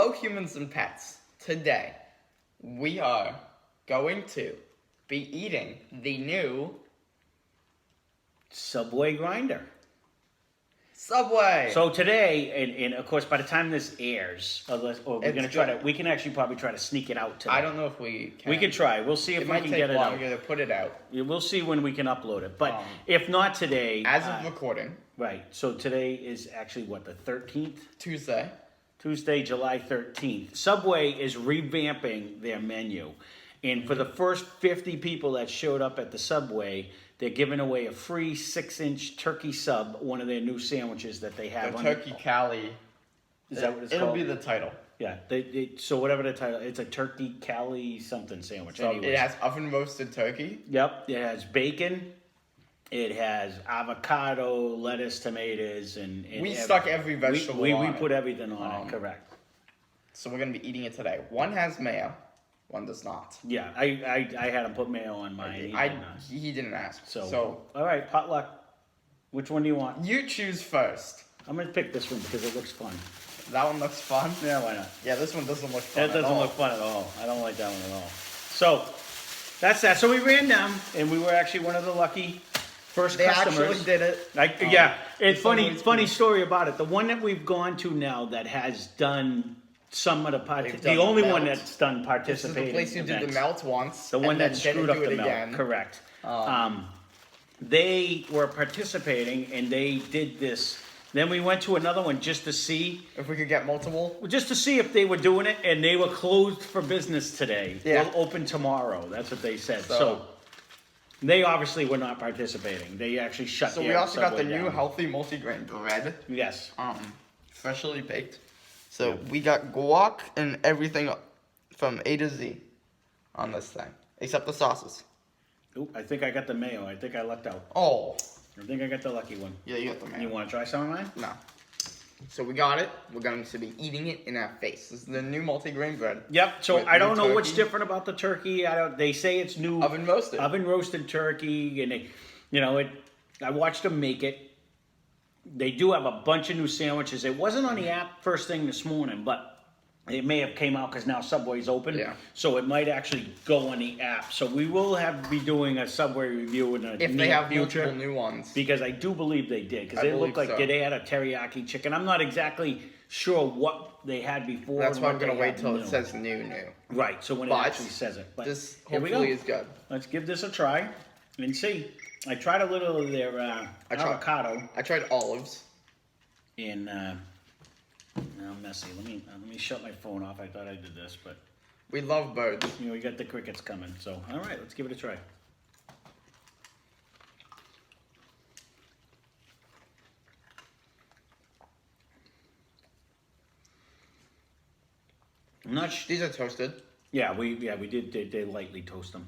Hello humans and pets. Today, we are going to be eating the new Subway grinder. Subway. So today, and of course, by the time this airs, we can actually probably try to sneak it out today. I don't know if we can. We can try. We'll see if we can get it out. It might take longer to put it out. Yeah, we'll see when we can upload it. But if not today, as of recording, right. So today is actually what, the 13th? Tuesday, July 13th. Subway is revamping their menu. And for the first 50 people that showed up at the Subway, they're giving away a free 6-inch turkey sub, one of their new sandwiches that they have. The turkey Calli. Is that what it's called? called? It'll be the title. Yeah. So whatever the title, it's a turkey Calli something sandwich. So it has oven roasted turkey. Yep. It has bacon. It has avocado, lettuce, tomatoes, and we stuck every vegetable on it. We put everything on it, correct. So we're going to be eating it today. One has mayo, one does not. Yeah, I had him put mayo on mine. He didn't ask. So, all right, potluck. Which one do you want? You choose first. I'm going to pick this one because it looks fun. That one looks fun? Yeah, why not? Yeah, this one doesn't look fun That doesn't look fun at all. I don't like that one at all. So, that's that. So we ran down, and we were actually one of the lucky first customers. They actually did it. Yeah, it's funny story about it. The one that we've gone to now that has done some of the only one that's done participating. This is the place you did the melt once. The one that screwed up the melt. Again. Correct. They were participating and they did this. Then we went to another one just to see if we could get multiple. Just to see if they were doing it, and they were closed for business today. Yeah. They'll open tomorrow. That's what they said. So they obviously were not participating. They actually shut down. So we also got the new healthy multigrain bread. Yes. Freshly baked. So we got guac and everything from A to Z on this thing, except the sauces. Ooh, I think I got the mayo. I think I lucked out. Oh. I think I got the lucky one. Yeah, you got the mayo. You want to try some of mine? No. So we got it. We're going to be eating it in our face. This is the new multigrain bread. Yep. So I don't know what's different about the turkey. They say it's new oven roasted. Oven roasted turkey, and I watched them make it. They do have a bunch of new sandwiches. It wasn't on the app first thing this morning, but it may have came out because now Subway's open. Yeah. So it might actually go on the app. So we will be doing a Subway review in the if they have future, multiple new ones. Because I do believe they did. Because they look like they had a teriyaki chicken. I'm not exactly sure what they had before. That's why I'm going to wait till it says new. Right. So when it actually says it. But this hopefully is good. Let's give this a try and see. I tried a little of their avocado. I tried olives. And now I'm messy. Let me shut my phone off. I thought I did this, but we love birds. We got the crickets coming. So all right, let's give it a try. These are toasted. Yeah, we did. They lightly toast them.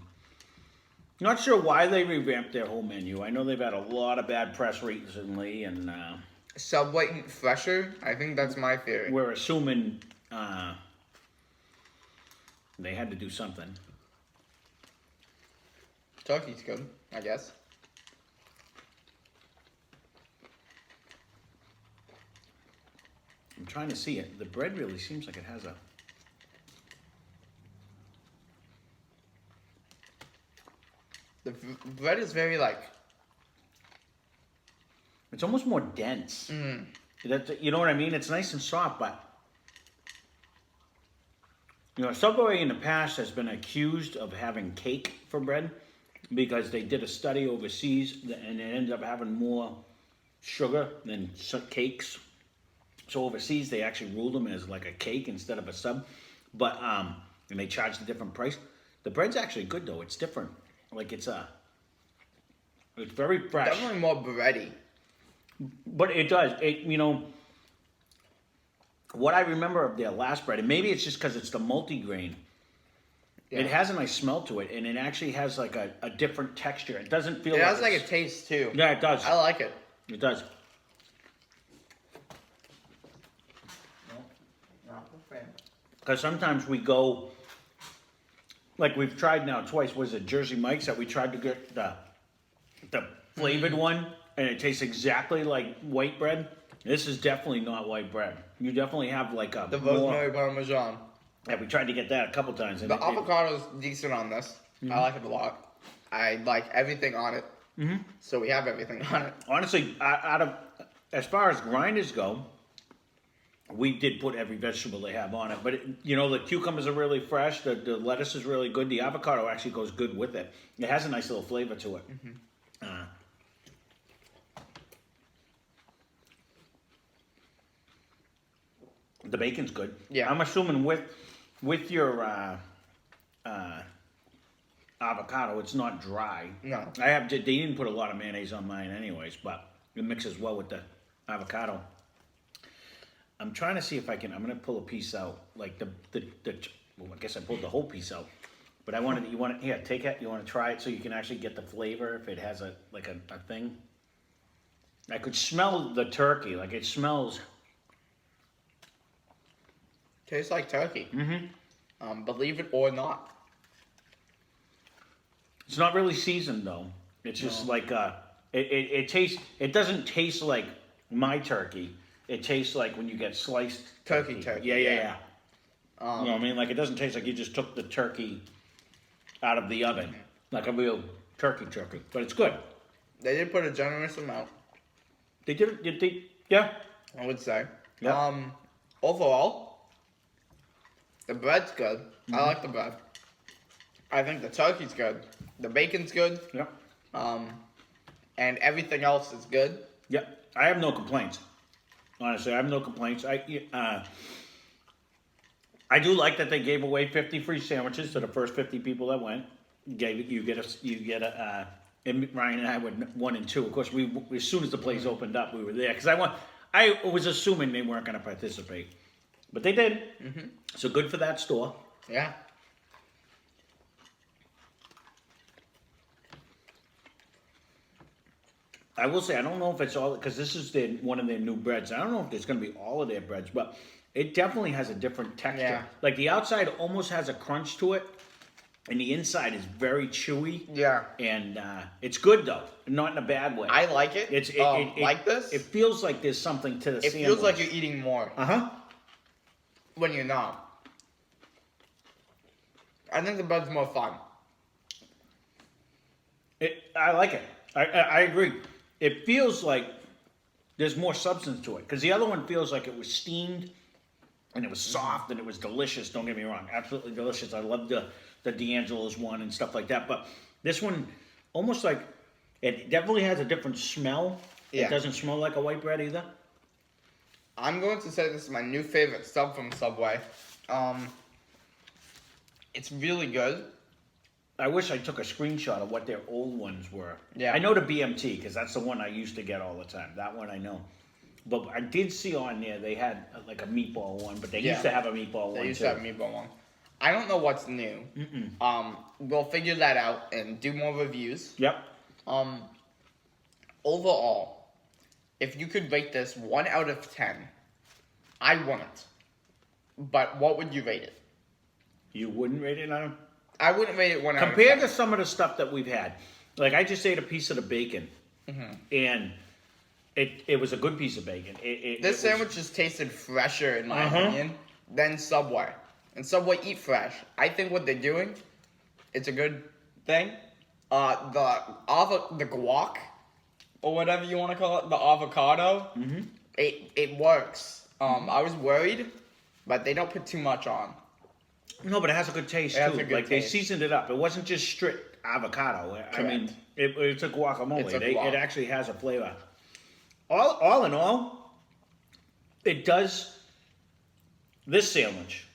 Not sure why they revamped their whole menu. I know they've had a lot of bad press recently, and Subway eat fresher. I think that's my theory. We're assuming they had to do something. Turkey's good, I guess. I'm trying to see it. The bread really seems like it has a. The bread is very It's almost more dense. You know what I mean? It's nice and soft, but Subway in the past has been accused of having cake for bread because they did a study overseas and it ended up having more sugar than cakes. So overseas they actually ruled them as like a cake instead of a sub, but and they charged a different price. The bread's actually good though. It's different. Like it's very fresh. Definitely more bready. But it does. What I remember of their last bread, and maybe it's just because it's the multigrain, it has a nice smell to it, and it actually has like a different texture. It doesn't feel. It has like a taste too. Yeah, it does. I like it. It does. Because sometimes we go, like we've tried now twice. Was it Jersey Mike's that we tried to get the flavored one, and it tastes exactly like white bread. This is definitely not white bread. You definitely have like a The more... rosemary parmesan. Yeah, we tried to get that a couple times. And The avocado's decent on this. I like it a lot. I like everything on it. So we have everything on it. Honestly, as far as grinders go, we did put every vegetable they have on it. But, the cucumbers are really fresh. The lettuce is really good. The avocado actually goes good with it. It has a nice little flavor to it. The bacon's good. Yeah. I'm assuming with your avocado, it's not dry. No. They didn't put a lot of mayonnaise on mine anyways, but it mixes well with the avocado. I'm trying to see if I'm gonna pull a piece out, like well, I guess I pulled the whole piece out. But take it, you want to try it so you can actually get the flavor if it has a thing. I could smell the turkey, like it smells. Tastes like turkey. Believe it or not. It's not really seasoned though. It's just like it tastes. It doesn't taste like my turkey. It tastes like when you get sliced Turkey. Yeah. You know what I mean? Like it doesn't taste like you just took the turkey out of the oven, like a real turkey. But it's good. They did put a generous amount. They did. Yeah. I would say. Yeah. Overall, the bread's good. I like the bread. I think the turkey's good. The bacon's good. Yeah. And everything else is good. Yeah. I have no complaints. Honestly, I have no complaints. I do like that they gave away 50 free sandwiches to the first 50 people that went. And Ryan and I were 1 and 2. Of course, we as soon as the place opened up, we were there because I was assuming they weren't going to participate, but they did. So good for that store. Yeah. I will say I don't know if it's all because this is one of their new breads. I don't know if it's going to be all of their breads, but it definitely has a different texture. Yeah. Like the outside almost has a crunch to it, and the inside is very chewy. Yeah. And it's good though, not in a bad way. I like it. Like this. It feels like there's something to the It sandwich. feels like you're eating more. When you're not. I think the bread's more fun. I like it. I agree. It feels like there's more substance to it because the other one feels like it was steamed and it was soft and it was delicious. Don't get me wrong, absolutely delicious. I love the D'Angelo's one and stuff like that. But this one, almost like it definitely has a different smell. Yeah. It doesn't smell like a white bread either. I'm going to say this is my new favorite sub from Subway. It's really good. I wish I took a screenshot of what their old ones were. Yeah. I know the BMT because that's the one I used to get all the time. That one I know. But I did see on there they had like a meatball one, but they used to have a meatball one too. They used to have a meatball one. I don't know what's new. We'll figure that out and do more reviews. Yep. Overall, if you could rate this 1 out of 10, I wouldn't. But what would you rate it? You wouldn't rate it on them? I wouldn't rate it 1 out of 10. Compared to some of the stuff that we've had. Like I just ate a piece of the bacon. And it was a good piece of bacon. This sandwich just tasted fresher, in my opinion, than Subway. And Subway eat fresh. I think what they're doing, it's a good thing. The guac, or whatever you want to call it, the avocado, it works. I was worried, but they don't put too much on. No, but it has a good taste too. Like they seasoned it up. It wasn't just strict avocado. I mean, it's a guacamole. It actually has a flavor. All in all, it does. This sandwich,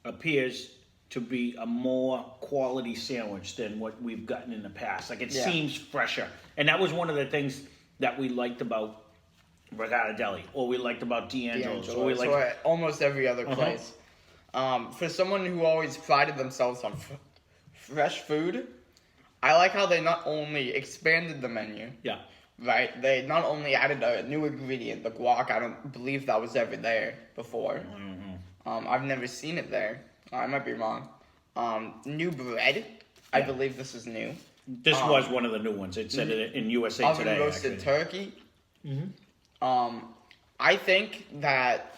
appears to be a more quality sandwich than what we've gotten in the past. Like it seems fresher, and that was one of the things that we liked about Regatta Deli, or we liked about D'Angelo's, or we liked almost every other place. For someone who always prided themselves on fresh food, I like how they not only expanded the menu. Yeah. Right? They not only added a new ingredient, the guac. I don't believe that was ever there before. I've never seen it there. I might be wrong. New bread. I believe this is new. This was one of the new ones. It said it in USA Oven Today. roasted turkey. I think that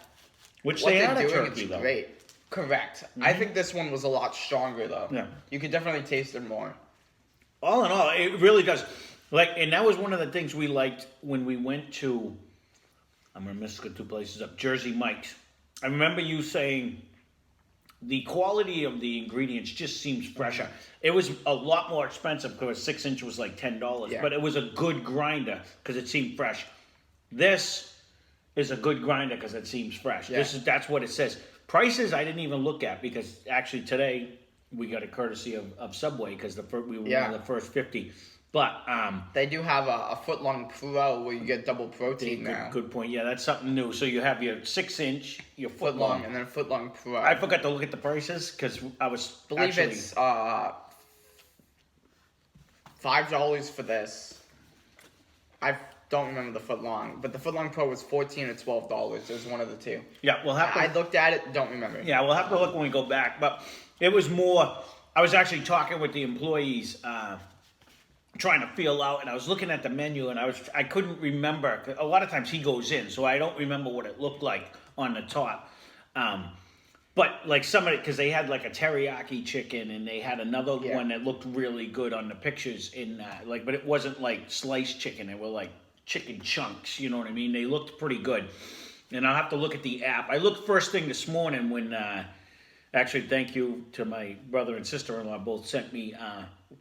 Which what they they're had a doing turkey, is though. great. Correct. I think this one was a lot stronger, though. Yeah. You could definitely taste it more. All in all, it really does. Like, and that was one of the things we liked when we went to, I'm going to miss the two places up, Jersey Mike's. I remember you saying the quality of the ingredients just seems fresher. It was a lot more expensive because 6-inch was like $10, Yeah. but it was a good grinder because it seemed fresh. This is a good grinder because it seems fresh. Yeah. That's what it says. Prices I didn't even look at because actually today we got a courtesy of Subway because we were one of the first 50. But They do have a foot-long Pro where you get double protein now. good point. Yeah, that's something new. So you have your 6-inch, your foot Foot-long, long. and then a foot-long Pro. I forgot to look at the prices because I was believe actually, it's $5 for this. I don't remember the foot-long, but the foot-long Pro was $14 or $12. It was one of the two. yeah, we'll have to. I looked at it, don't remember. Yeah, we'll have to look when we go back. But it was more, I was actually talking with the employees, trying to feel out, and I was looking at the menu, and I couldn't remember. A lot of times he goes in, so I don't remember what it looked like on the top. But like somebody, because they had like a teriyaki chicken, and they had another one that looked really good on the pictures in but it wasn't like sliced chicken. They were like chicken chunks. You know what I mean? They looked pretty good. And I'll have to look at the app. I looked first thing this morning when. Actually, thank you to my brother and sister-in-law. Both sent me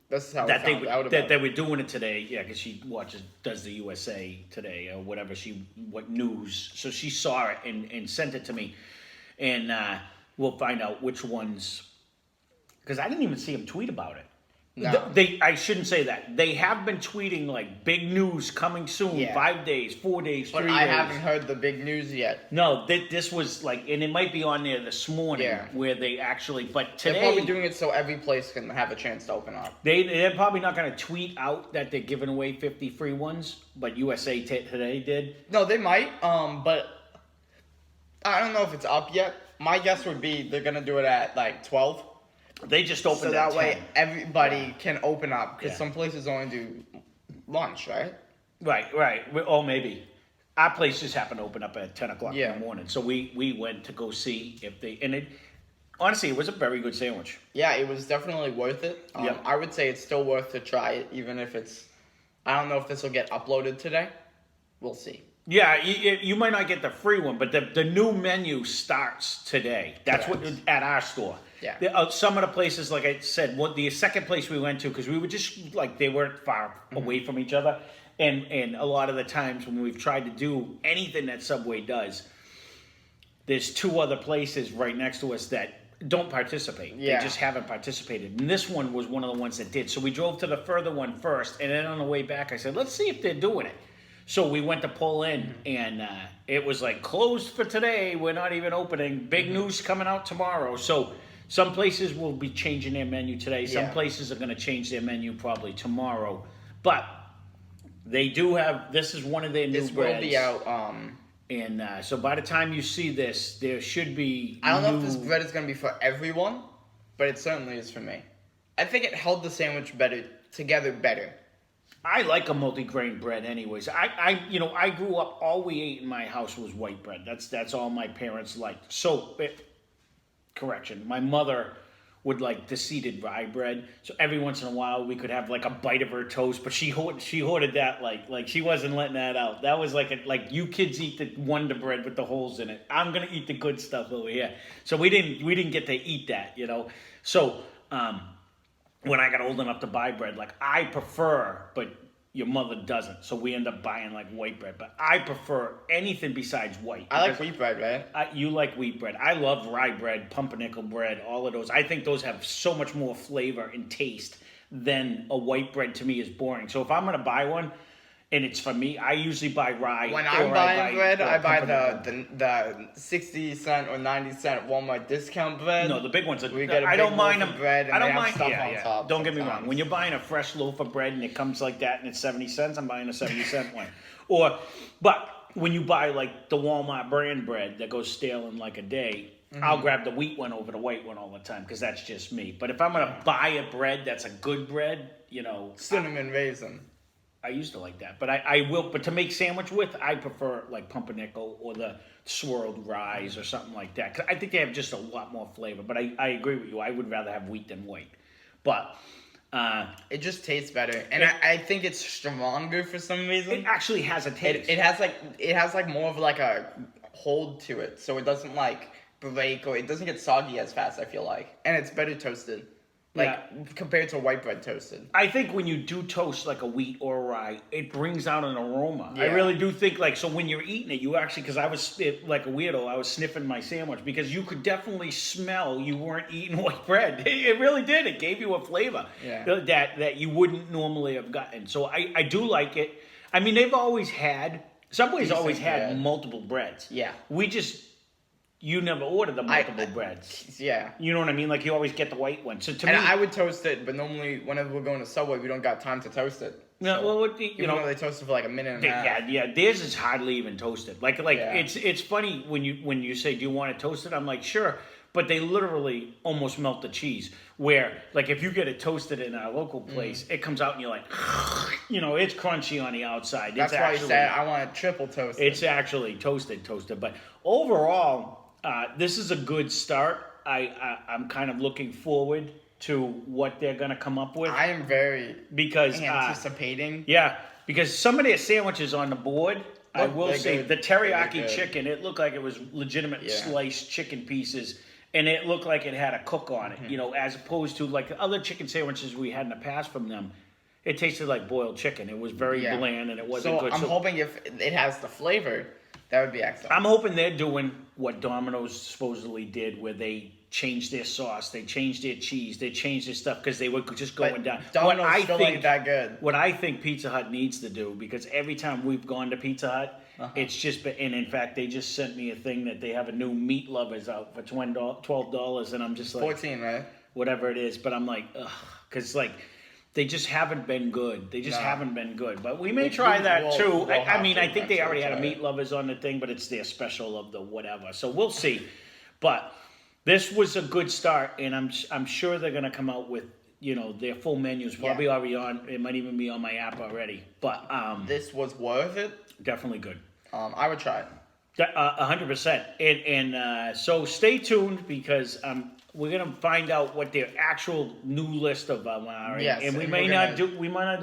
This is how that I found out about they it. were doing it today. Yeah, because she does the USA Today or whatever what news. So she saw it and sent it to me, and we'll find out which ones. Because I didn't even see him tweet about it. No. I shouldn't say that. They have been tweeting like big news coming soon. Yeah. 5 days, 4 days, 3 But days. I haven't heard the big news yet. No, this was like, and it might be on there this morning Yeah. where they actually. But today They're probably doing it so every place can have a chance to open up. they're probably not going to tweet out that they're giving away 50 free ones, but USA Today did. No, they might. But I don't know if it's up yet. My guess would be they're gonna do it at like 12. They just opened So at that 10. way everybody can open up because Yeah. some places only do lunch, right? Right. Oh, maybe. Our place just happened to open up at 10 o'clock in Yeah. the morning, so we went to go see if they and it. Honestly, it was a very good sandwich. Yeah, it was definitely worth it. Yep. I would say it's still worth to try it, even if it's. I don't know if this will get uploaded today. We'll see. Yeah, you might not get the free one, but the new menu starts today. That's Correct. what at our store. Yeah. Some of the places, like I said, the second place we went to, because we were just like they weren't far away from each other, and a lot of the times when we've tried to do anything that Subway does, there's 2 other places right next to us that don't participate. Yeah. They just haven't participated. And this one was one of the ones that did. So we drove to the further one first, and then on the way back, I said, let's see if they're doing it. So we went to pull in, and it was like closed for today. We're not even opening. Big news coming out tomorrow. So some places will be changing their menu today. Some Yeah. places are going to change their menu probably tomorrow. But they do have. This is one of their new This breads. will be out. And so by the time you see this, there should be. I don't know if new- this bread is gonna be for everyone, but it certainly is for me. I think it held the sandwich together better. I like a multigrain bread, anyways. I grew up. All we ate in my house was white bread. That's all my parents liked. So, correction, my mother would like seeded rye bread. So every once in a while, we could have like a bite of her toast. But she hoarded that like she wasn't letting that out. That was like you kids eat the Wonder Bread with the holes in it. I'm gonna eat the good stuff over here. So we didn't get to eat that, you know. So when I got old enough to buy bread, like I prefer, but your mother doesn't. So we end up buying like white bread. But I prefer anything besides white. I like wheat bread, right? You like wheat bread. I love rye bread, pumpernickel bread, all of those. I think those have so much more flavor and taste than a white bread to me is boring. So if I'm going to buy one, and it's for me, I usually buy rye. When or I'm buying bread, I buy pumpernickel. the 60-cent or 90-cent Walmart discount bread. No, the big ones. We get a I big don't mind loaf them. of bread and I don't they have mind. stuff Yeah, on yeah. top Don't get me wrong. sometimes. When you're buying a fresh loaf of bread and it comes like that and it's 70 cents, I'm buying a 70-cent one. But when you buy like the Walmart brand bread that goes stale in like a day, I'll grab the wheat one over the white one all the time because that's just me. But if I'm gonna buy a bread that's a good bread, you know, Cinnamon raisin. I used to like that, but I will. But to make sandwich with, I prefer like pumpernickel or the swirled rise or something like that. 'Cause I think they have just a lot more flavor. But I agree with you. I would rather have wheat than white. But it just tastes better, and I think it's stronger for some reason. it actually has a taste. It has like more of like a hold to it, so it doesn't like break or it doesn't get soggy as fast. I feel like, and it's better toasted, like compared to white bread toasted. I think when you do toast like a wheat or a rye, it brings out an aroma. Yeah. I really do think like, so when you're eating it, you actually, because I was like a weirdo, I was sniffing my sandwich because you could definitely smell you weren't eating white bread. It really did. It gave you a flavor that you wouldn't normally have gotten. So I do like it. I mean, they've always had, Subway's always had multiple breads. Yeah. You never order the multiple breads. Yeah. You know what I mean? Like you always get the white one. So to me, I would toast it, but normally whenever we're going to Subway, we don't got time to toast it. No, so, well, even though they toast it for like a minute and a half. Yeah. Theirs is hardly even toasted. Like it's funny when you say, do you want it toasted? I'm like, sure. But they literally almost melt the cheese. Where, like, if you get it toasted in our local place, it comes out and you're like, it's crunchy on the outside. That's why I said I want it triple toasted. It's actually toasted. But overall, this is a good start. I'm kind of looking forward to what they're going to come up with. I am very anticipating. Because some of their sandwiches on the board, I will say, the teriyaki chicken, it looked like it was legitimate sliced chicken pieces. And it looked like it had a cook on it, as opposed to like the other chicken sandwiches we had in the past from them. It tasted like boiled chicken. It was very bland and it wasn't good. I'm hoping if it has the flavor, that would be excellent. I'm hoping they're doing what Domino's supposedly did, where they changed their sauce, they changed their cheese, they changed their stuff because they were just going down. Domino's still ain't that good. What I think Pizza Hut needs to do, because every time we've gone to Pizza Hut, it's just been, and in fact, they just sent me a thing that they have a new meat lovers out for $12, and I'm just like 14, right? Whatever it is, but I'm like, ugh, because like they just haven't been good. They just haven't been good. But we may try that too. I mean, I think they already had a meat lovers on the thing, but it's their special of the whatever. So we'll see. But this was a good start, and I'm sure they're gonna come out with their full menus. Probably already on. It might even be on my app already. But this was worth it. Definitely good. I would try it. 100%. And so stay tuned because we're gonna find out what their actual new list of are. Yes, and we might not do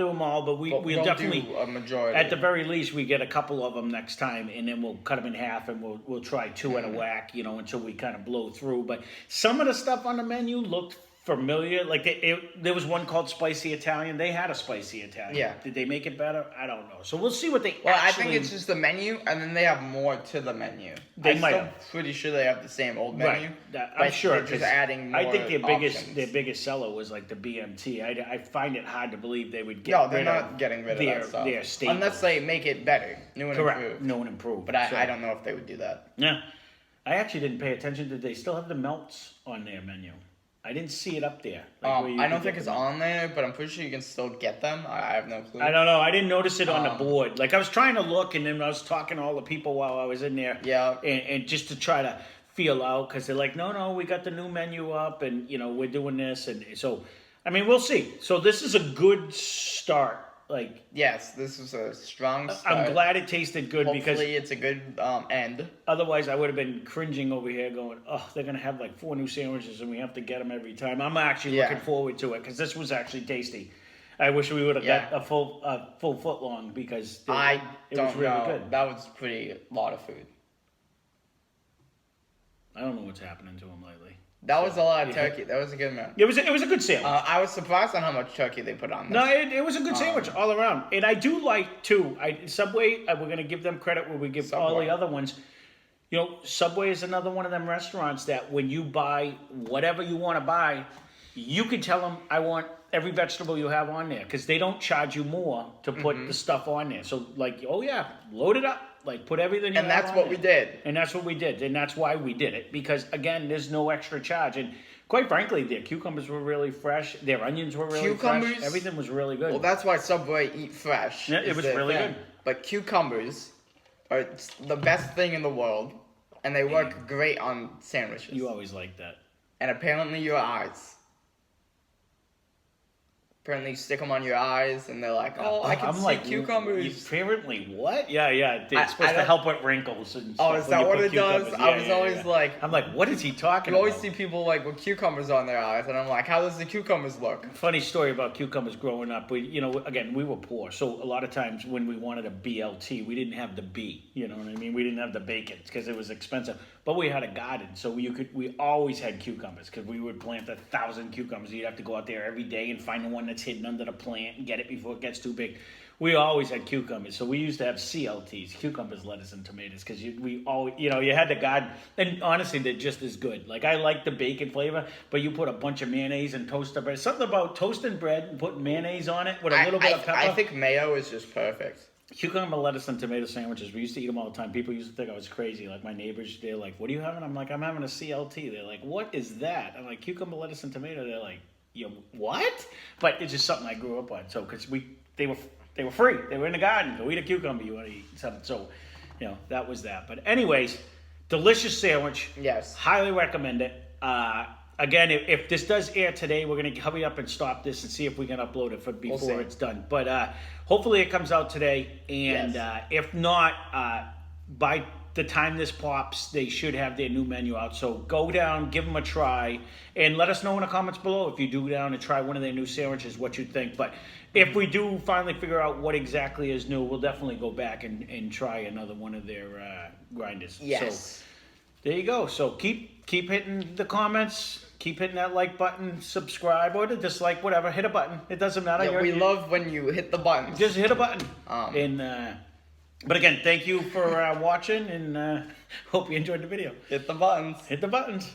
them all, but we'll definitely do a majority. At the very least, we get a couple of them next time, and then we'll cut them in half, and we'll try two at a whack, until we kind of blow through. But some of the stuff on the menu looked familiar. Like there was one called Spicy Italian. They had a Spicy Italian. Yeah. Did they make it better? I don't know. So we'll see what they. Well, I think it's just the menu, and then they have more to the menu. I'm pretty sure they have the same old menu. Right. I'm sure they're just adding more. I think options. their biggest seller was like the BMT. I find it hard to believe they would get. No, they're not getting rid of that stuff. Their staple. Unless they make it better, new and improved. New and improved. But I don't know if they would do that. Yeah, I actually didn't pay attention. Did they still have the melts on their menu? I didn't see it up there. I don't think it's on there, but I'm pretty sure you can still get them. I have no clue. I don't know. I didn't notice it on the board. Like I was trying to look, and then I was talking to all the people while I was in there. Yeah. And just to try to feel out, because they're like, no, we got the new menu up, and we're doing this, and so, I mean, we'll see. So this is a good start. Like yes, this is a strong start. I'm glad it tasted good. Hopefully it's a good end. Otherwise, I would have been cringing over here going, oh, they're going to have like 4 new sandwiches and we have to get them every time. I'm actually looking forward to it because this was actually tasty. I wish we would have got a full foot long because it was really good. That was pretty lot of food. I don't know what's happening to them lately. That was a lot of turkey. That was a good amount. It was a good sandwich. I was surprised on how much turkey they put on this. No, it was a good sandwich all around. And I do like, too, Subway, we're going to give them credit where we give all the other ones. Subway is another one of them restaurants that when you buy whatever you want to buy, you can tell them, I want every vegetable you have on there. Because they don't charge you more to put the stuff on there. So, like, oh, yeah, load it up. Like, put everything and that's what we did. And that's what we did. And that's why we did it. Because, again, there's no extra charge. And quite frankly, their cucumbers were really fresh. Their onions were really fresh. Everything was really good. Well, that's why Subway eat fresh. Yeah, it was really good. But cucumbers are the best thing in the world. And they work great on sandwiches. You always like that. And apparently your eyes. Apparently, you stick them on your eyes, and they're like, "Oh, I can see cucumbers." Apparently, what? Yeah. It's supposed to help with wrinkles and stuff. Oh, is that what it does? Yeah, I was always like, I'm like, what is he talking you about? always see people like with cucumbers on their eyes, and I'm like, how does the cucumbers look? Funny story about cucumbers growing up. Again, we were poor, so a lot of times when we wanted a BLT, we didn't have the B. You know what I mean? We didn't have the bacon because it was expensive. But we had a garden, so we always had cucumbers because we would plant 1,000 cucumbers. You'd have to go out there every day and find the one that's hidden under the plant and get it before it gets too big. We always had cucumbers, so we used to have CLTs, cucumbers, lettuce, and tomatoes, because we always, you had the garden, and honestly, they're just as good. Like, I like the bacon flavor, but you put a bunch of mayonnaise and toaster bread. Something about toasting bread and putting mayonnaise on it with a little bit of pepper. I think mayo is just perfect. Cucumber, lettuce, and tomato sandwiches. We used to eat them all the time. People used to think I was crazy. Like, my neighbors, they're like, "What are you having?" I'm like, "I'm having a CLT." They're like, "What is that?" I'm like, "Cucumber, lettuce, and tomato." They're like, what? But it's just something I grew up on. So, because they were free. They were in the garden. Go eat a cucumber. You want to eat something. So, that was that. But anyways, delicious sandwich. Yes. Highly recommend it. Again, if this does air today, we're going to hurry up and stop this and see if we can upload it before it's done. But hopefully it comes out today. And if not, by the time this pops, they should have their new menu out. So go down, give them a try, and let us know in the comments below if you do go down and try one of their new sandwiches, what you think. But if we do finally figure out what exactly is new, we'll definitely go back and try another one of their grinders. Yes. So there you go. So keep hitting the comments. Keep hitting that like button, subscribe, or dislike, whatever. Hit a button. It doesn't matter. Yeah, we love when you hit the button. Just hit a button. But again, thank you for watching, and hope you enjoyed the video. Hit the buttons. Hit the buttons.